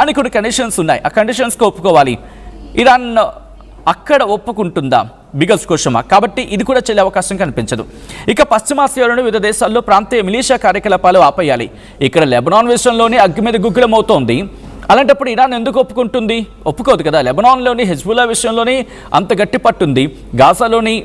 అని కొన్ని కండిషన్స్ ఉన్నాయి. ఆ కండిషన్స్కి ఒప్పుకోవాలి. ఇరాన్ అక్కడ ఒప్పుకుంటుందా? Biggest question mark. కాబట్టి ఇది కూడా చెల్లే అవకాశం కనిపించదు. ఇక పశ్చిమాసియాలోని వివిధ దేశాల్లో ప్రాంతీయ మిలీషియా కార్యకలాపాలు ఆపేయాలి. ఇక్కడ లెబనాన్ విషయంలోని అగ్గి మీద గుగ్గులమవుతోంది. అలాంటప్పుడు ఇరాన్ ఎందుకు ఒప్పుకుంటుంది? ఒప్పుకోదు కదా. లెబనాన్లోని హెజ్బుల్లా విషయంలోని అంత గట్టి పట్టుంది, గాజాలోని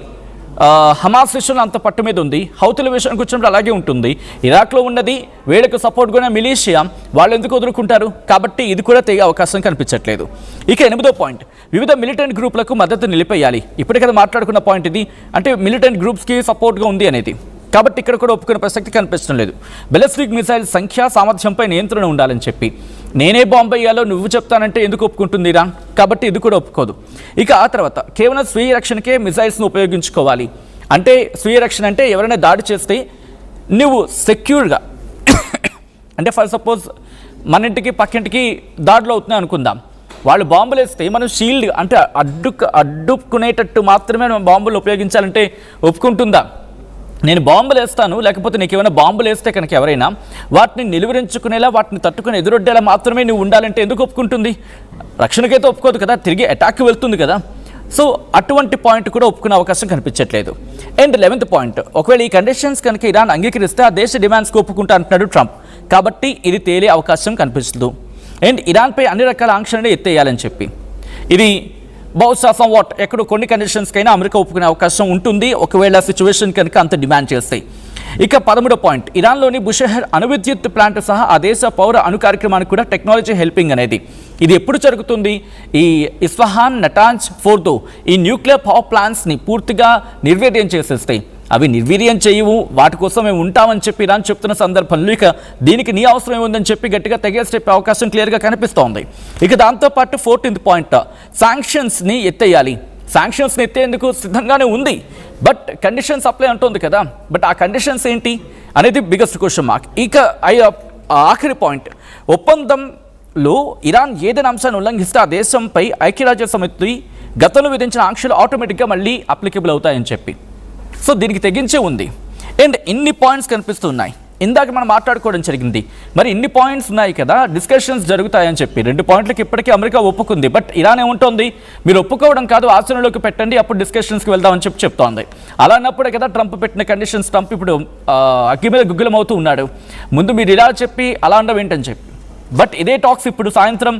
హమాస్ విషయంలో అంత పట్టు మీద ఉంది, హౌతుల విషయానికి వచ్చినప్పుడు అలాగే ఉంటుంది. ఇరాక్లో ఉన్నది వీళ్ళకు సపోర్ట్గా మిలీషియా, వాళ్ళు ఎందుకు వదులుకుంటారు? కాబట్టి ఇది కూడా తెగే అవకాశం కనిపించట్లేదు. ఇక 8వ పాయింట్, వివిధ మిలిటెంట్ గ్రూపులకు మద్దతు నిలిపేయాలి. ఇప్పటికే కదా మాట్లాడుకున్న పాయింట్ ఇది. అంటే మిలిటెంట్ గ్రూప్స్కి సపోర్ట్గా ఉంది అనేది. కాబట్టి ఇక్కడ కూడా ఒప్పుకునే ప్రసక్తి కనిపించడం లేదు. బెలిస్టిక్ మిసైల్ సంఖ్య సామర్థ్యంపై నియంత్రణ ఉండాలని చెప్పి నేనే బాంబు వేయాలో నువ్వు చెప్తానంటే ఎందుకు ఒప్పుకుంటుంది ఇరాన్? కాబట్టి ఇది కూడా ఒప్పుకోదు. ఇక ఆ తర్వాత కేవలం స్వీయ రక్షణకే మిసైల్స్ను ఉపయోగించుకోవాలి. అంటే స్వీయ రక్షణ అంటే ఎవరైనా దాడి చేస్తే నువ్వు సెక్యూర్గా అంటే ఫర్ సపోజ్ మన ఇంటికి పక్కింటికి దాడిలో అవుతున్నాయి అనుకుందాం, వాళ్ళు బాంబులు వేస్తే మనం షీల్డ్ అంటే అడ్డుకునేటట్టు మాత్రమే మనం బాంబులు ఉపయోగించాలంటే ఒప్పుకుంటుందా? నేను బాంబులు వేస్తాను, లేకపోతే నీకు ఏమైనా బాంబులు వేస్తే కనుక ఎవరైనా వాటిని నిలువరించుకునేలా, వాటిని తట్టుకుని ఎదురొడ్డేలా మాత్రమే నువ్వు ఉండాలంటే ఎందుకు ఒప్పుకుంటుంది? రక్షణకైతే ఒప్పుకోదు కదా, తిరిగి అటాక్కి వెళ్తుంది కదా. సో అటువంటి పాయింట్ కూడా ఒప్పుకునే అవకాశం కనిపించట్లేదు. అండ్ 11th పాయింట్, ఒకవేళ ఈ కండిషన్స్ కనుక ఇరాన్ అంగీకరిస్తే ఆ దేశ డిమాండ్స్కి ఒప్పుకుంటా అంటున్నాడు ట్రంప్. కాబట్టి ఇది తేలే అవకాశం కనిపిస్తుంది. అండ్ ఇరాన్పై అన్ని రకాల ఆంక్షలను ఎత్తేయాలని చెప్పి ఇది బహుశా సమ్వాట్ ఎక్కడో కొన్ని కండిషన్స్కైనా అమెరికా ఒప్పుకునే అవకాశం ఉంటుంది, ఒకవేళ సిచ్యువేషన్ కనుక అంత డిమాండ్ చేస్తాయి. ఇక 13వ పాయింట్, ఇరాన్లోని బుషెహర్ అణువిద్యుత్ ప్లాంట్ సహా ఆ దేశ పౌర అణు కార్యక్రమానికి కూడా టెక్నాలజీ హెల్పింగ్ అనేది ఇది ఎప్పుడు జరుగుతుంది? ఈ ఇస్ఫహాన్, నటాంజ్, ఫోర్దో ఈ న్యూక్లియర్ పవర్ ప్లాంట్స్ని పూర్తిగా నిర్వీర్యం చేసేస్తాయి. అవి నిర్వీర్యం చేయవు, వాటి కోసం మేము ఉంటామని చెప్పి ఇరాన్ చెప్తున్న సందర్భంలో ఇక దీనికి నీ అవసరం ఏముందని చెప్పి గట్టిగా తెగేసి చెప్పే అవకాశం క్లియర్గా కనిపిస్తోంది. ఇక దాంతోపాటు 14th పాయింట్, శాంక్షన్స్ని ఎత్తేయాలి. శాంక్షన్స్ని ఎత్తేందుకు సిద్ధంగానే ఉంది, బట్ కండిషన్స్ అప్లై అంటుంది కదా. బట్ ఆ కండిషన్స్ ఏంటి అనేది బిగ్గెస్ట్ క్వశ్చన్ మార్క్. ఇక ఆఖరి పాయింట్, ఒప్పందంలో ఇరాన్ ఏదైనా అంశాన్ని ఉల్లంఘిస్తే ఆ దేశంపై ఐక్యరాజ్య సమితి గతంలో విధించిన ఆంక్షలు ఆటోమేటిక్గా మళ్ళీ అప్లికబుల్ అవుతాయని చెప్పి. సో దీనికి తెగించే ఉంది. అండ్ ఇన్ని పాయింట్స్ కనిపిస్తున్నాయి. ఇందాక మనం మాట్లాడుకోవడం జరిగింది, మరి ఇన్ని పాయింట్స్ ఉన్నాయి కదా, డిస్కషన్స్ జరుగుతాయని చెప్పి 2 పాయింట్లకి ఇప్పటికీ అమెరికా ఒప్పుకుంది. బట్ ఇరాన్ ఏముంటుంది, మీరు ఒప్పుకోవడం కాదు ఆచరణలోకి పెట్టండి, అప్పుడు డిస్కషన్స్కి వెళ్దామని చెప్పి చెప్తోంది. అలా అన్నప్పుడే కదా ట్రంప్ పెట్టిన కండిషన్స్. ట్రంప్ ఇప్పుడు అగ్గి మీద గుగ్గులం అవుతూ ఉన్నాడు. ముందు మీరు ఇలా చెప్పి అలా ఉండవు ఏంటని చెప్పి. బట్ ఇదే టాక్స్ ఇప్పుడు సాయంత్రం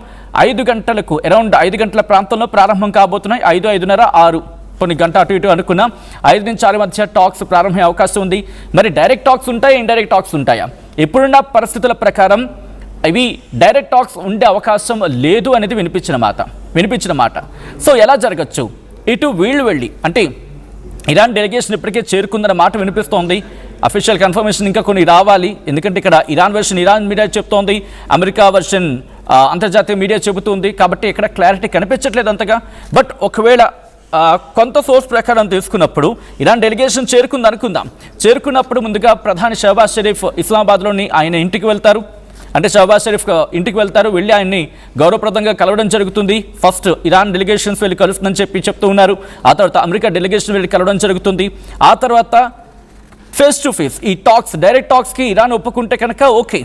5 గంటలకు అరౌండ్ 5 గంటల ప్రాంతంలో ప్రారంభం కాబోతున్నాయి. 5, 5:30, 6 కొన్ని గంట అటు ఇటు అనుకున్నాం. 5 నుంచి 6 మధ్య టాక్స్ ప్రారంభమయ్యే అవకాశం ఉంది. మరి డైరెక్ట్ టాక్స్ ఉంటాయా, ఇండైరెక్ట్ టాక్స్ ఉంటాయా? ఇప్పుడున్న పరిస్థితుల ప్రకారం ఇవి డైరెక్ట్ టాక్స్ ఉండే అవకాశం లేదు అనేది వినిపించిన మాట. సో ఎలా జరగచ్చు? ఇటు వీళ్ళు వెళ్ళి అంటే ఇరాన్ డెలిగేషన్ ఇప్పటికే చేరుకుందన్న మాట వినిపిస్తోంది. అఫీషియల్ కన్ఫర్మేషన్ ఇంకా కొన్ని రావాలి. ఎందుకంటే ఇక్కడ ఇరాన్ వర్షన్ ఇరాన్ మీడియా చెప్తోంది, అమెరికా వర్షన్ అంతర్జాతీయ మీడియా చెబుతుంది. కాబట్టి ఇక్కడ క్లారిటీ కనిపించట్లేదు అంతగా. బట్ ఒకవేళ కొంత సోర్స్ ప్రకారం తీసుకున్నప్పుడు ఇరాన్ డెలిగేషన్ చేరుకుంది అనుకుందాం. చేరుకున్నప్పుడు ముందుగా ప్రధాని షహబాజ్ షరీఫ్ ఇస్లామాబాద్లోని ఆయన ఇంటికి వెళ్తారు. అంటే షహబాజ్ షరీఫ్ ఇంటికి వెళ్తారు, వెళ్ళి ఆయన్ని గౌరవప్రదంగా కలవడం జరుగుతుంది. ఫస్ట్ ఇరాన్ డెలిగేషన్స్ వెళ్ళి కలుస్తుందని చెప్తూ ఉన్నారు. ఆ తర్వాత అమెరికా డెలిగేషన్ వెళ్ళి కలవడం జరుగుతుంది. ఆ తర్వాత ఫేస్ టు ఫేస్ ఈ టాక్స్, డైరెక్ట్ టాక్స్కి ఇరాన్ ఒప్పుకుంటే కనుక ఓకే,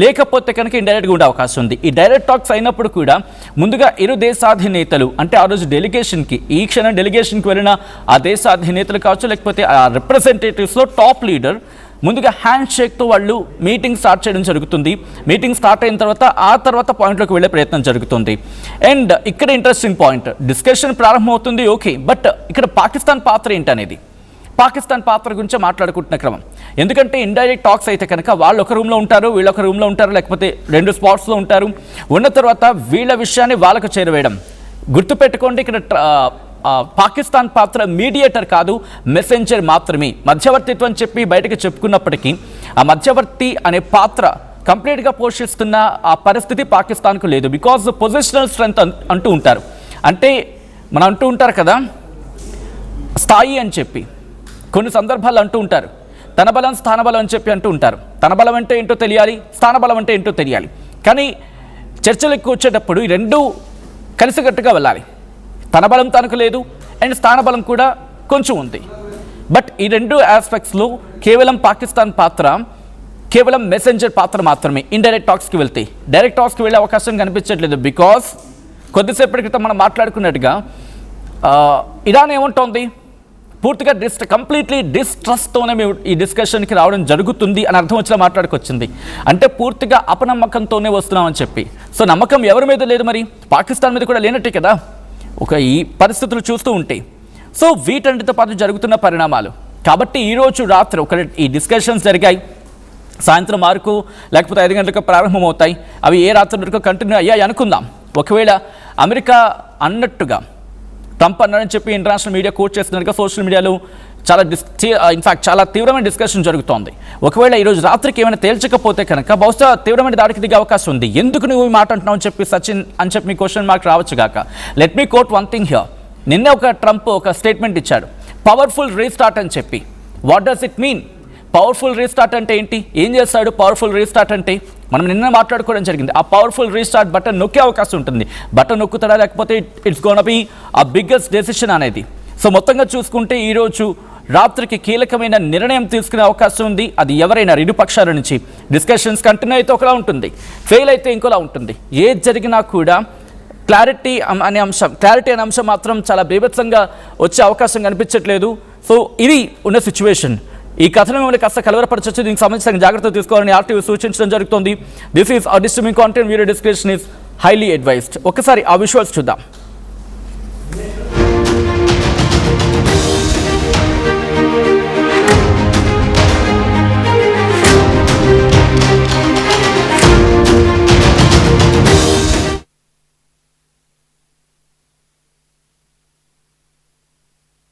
లేకపోతే కనుక ఇండైరెక్ట్గా ఉండే అవకాశం ఉంది. ఈ డైరెక్ట్ టాక్స్ అయినప్పుడు కూడా ముందుగా ఇరు దేశాధినేతలు అంటే ఆ రోజు డెలిగేషన్కి, ఈ క్షణం డెలిగేషన్కి వెళ్ళిన ఆ దేశాధినేతలు కావచ్చు, లేకపోతే ఆ రిప్రజెంటేటివ్స్లో టాప్ లీడర్ ముందుగా హ్యాండ్ షేక్తో వాళ్ళు మీటింగ్ స్టార్ట్ చేయడం జరుగుతుంది. మీటింగ్ స్టార్ట్ అయిన తర్వాత ఆ తర్వాత పాయింట్లోకి వెళ్ళే ప్రయత్నం జరుగుతుంది. అండ్ ఇక్కడ ఇంట్రెస్టింగ్ పాయింట్, డిస్కషన్ ప్రారంభమవుతుంది ఓకే, బట్ ఇక్కడ పాకిస్తాన్ పాత్ర ఏంటనేది, పాకిస్తాన్ పాత్ర గురించి మాట్లాడుకుంటున్న క్రమం. ఎందుకంటే ఇండైరెక్ట్ టాక్స్ అయితే కనుక వాళ్ళు ఒక రూమ్లో ఉంటారు, వీళ్ళు ఒక రూమ్లో ఉంటారు, లేకపోతే 2 స్పాట్స్లో ఉంటారు. ఉన్న తర్వాత వీళ్ళ విషయాన్ని వాళ్ళకు చేరవేయడం. గుర్తుపెట్టుకోండి, ఇక్కడ పాకిస్తాన్ పాత్ర మీడియేటర్ కాదు, మెసెంజర్ మాత్రమే. మధ్యవర్తిత్వం చెప్పి బయటకు చెప్పుకున్నప్పటికీ ఆ మధ్యవర్తి అనే పాత్ర కంప్లీట్గా పోషిస్తున్న ఆ పరిస్థితి పాకిస్తాన్కు లేదు. బికాజ్ పొజిషనల్ స్ట్రెంగ్త్ అంటూ ఉంటారు. అంటే మనం అంటూ ఉంటారు కదా స్థాయి అని చెప్పి, కొన్ని సందర్భాలు అంటూ ఉంటారు తన బలం స్థానబలం అని చెప్పి అంటూ ఉంటారు. తన బలం అంటే ఏంటో తెలియాలి, స్థానబలం అంటే ఏంటో తెలియాలి. కానీ చర్చలకు వచ్చేటప్పుడు ఈ రెండూ కలిసికట్టుగా వెళ్ళాలి. తన బలం తనకు లేదు అండ్ స్థానబలం కూడా కొంచెం ఉంది. బట్ ఈ 2 ఆస్పెక్ట్స్లో కేవలం పాకిస్తాన్ పాత్ర కేవలం మెసెంజర్ పాత్ర మాత్రమే. ఇండైరెక్ట్ టాక్స్కి వెళ్తే డైరెక్ట్ టాక్స్కి వెళ్ళే అవకాశం కనిపించట్లేదు. బికాస్ కొద్దిసేపటి క్రితం మనం మాట్లాడుకున్నట్టుగా ఇరాన్ ఏముంటోంది, పూర్తిగా కంప్లీట్లీ డిస్ట్రస్ట్తోనే మేము ఈ డిస్కషన్కి రావడం జరుగుతుంది అని అర్థం వచ్చేలా మాట్లాడుకొచ్చింది. అంటే పూర్తిగా అపనమ్మకంతోనే వస్తున్నామని చెప్పి. సో నమ్మకం ఎవరి మీద లేదు, మరి పాకిస్తాన్ మీద కూడా లేనట్టే కదా ఈ పరిస్థితులు చూస్తూ ఉంటే. సో వీటన్నిటితో పాటు జరుగుతున్న పరిణామాలు కాబట్టి ఈరోజు రాత్రి ఈ డిస్కషన్స్ జరిగాయి. సాయంత్రం 6 లేకపోతే 5 గంటలకు ప్రారంభమవుతాయి. అవి ఏ రాత్రి వరకు కంటిన్యూ అయ్యాయి అనుకుందాం. ఒకవేళ అమెరికా అన్నట్టుగా ట్రంప్ అన్నాడని చెప్పి ఇంటర్నేషనల్ మీడియా కోట్ చేస్తున్నట్టుగా సోషల్ మీడియాలో చాలా తీవ్రమైన డిస్కషన్ జరుగుతోంది. ఒకవేళ ఈరోజు రాత్రికి ఏమైనా తేల్చకపోతే కనుక బహుశా తీవ్రమైన దాడికి దిగే అవకాశం ఉంది. ఎందుకు నువ్వు ఈ మాట అంటున్నావు అని చెప్పి సచిన్ అని చెప్పి మీ క్వశ్చన్ మార్క్ రావచ్చు గాక. Let me quote one thing here. నిన్నే ట్రంప్ ఒక స్టేట్మెంట్ ఇచ్చాడు, పవర్ఫుల్ రీస్టార్ట్ అని చెప్పి. What does it mean? Powerful restart అంటే ఏంటి? ఏం చేస్తాడు పవర్ఫుల్ రీస్టార్ట్ అంటే? మనం నిన్న మాట్లాడుకోవడం జరిగింది. ఆ పవర్ఫుల్ రీస్టార్ట్ బటన్ నొక్కే అవకాశం ఉంటుంది. బటన్ నొక్కుతాడా లేకపోతే ఇట్స్ గోన్ బి ఆ బిగ్గెస్ట్ డెసిషన్ అనేది. సో మొత్తంగా చూసుకుంటే ఈరోజు రాత్రికి కీలకమైన నిర్ణయం తీసుకునే అవకాశం ఉంది. అది ఎవరైనా ఇరు పక్షాల నుంచి. డిస్కషన్స్ కంటిన్యూ అయితే ఒకలా ఉంటుంది, ఫెయిల్ అయితే ఇంకోలా ఉంటుంది. ఏది జరిగినా కూడా క్లారిటీ అనే అంశం మాత్రం చాలా బీభత్సంగా వచ్చే అవకాశం కనిపించట్లేదు. సో ఇది ఉన్న సిచ్యువేషన్. ఈ కథను మిమ్మల్ని కాస్త కలవరపరచవచ్చు. దీనికి సంబంధించిన జాగ్రత్తలు తీసుకోవాలని ఆర్టీవీ సూచించడం జరుగుతుంది. This is disturbing content. Video description is highly advised. ఒకసారి ఆ విజువల్స్ చూద్దాం.